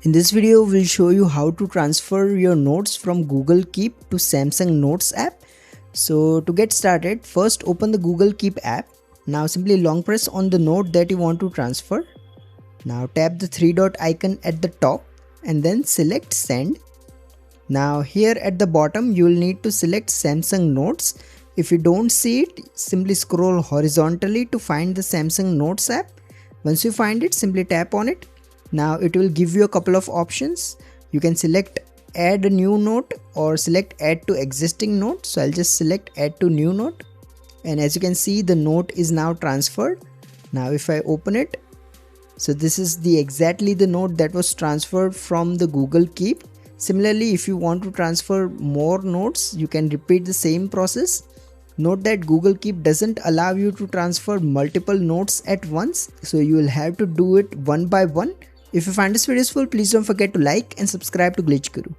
In this video, we'll show you how to transfer your notes from Google Keep to Samsung Notes app. So to get started, first open the Google Keep app. Now simply long press on the note that you want to transfer. Now tap the three dot icon at the top and then select send. Now here at the bottom, you will need to select Samsung Notes. If you don't see it, simply scroll horizontally to find the Samsung Notes app. Once you find it, simply tap on it. Now it will give you a couple of options. You can select add a new note or select add to existing note. So I'll just select add to new note. And as you can see, the note is now transferred. Now if I open it, so this is exactly the note that was transferred from the Google Keep. Similarly, if you want to transfer more notes, you can repeat the same process. Note that Google Keep doesn't allow you to transfer multiple notes at once, so you will have to do it one by one. If you find this video useful, please don't forget to like and subscribe to Glitch Guru.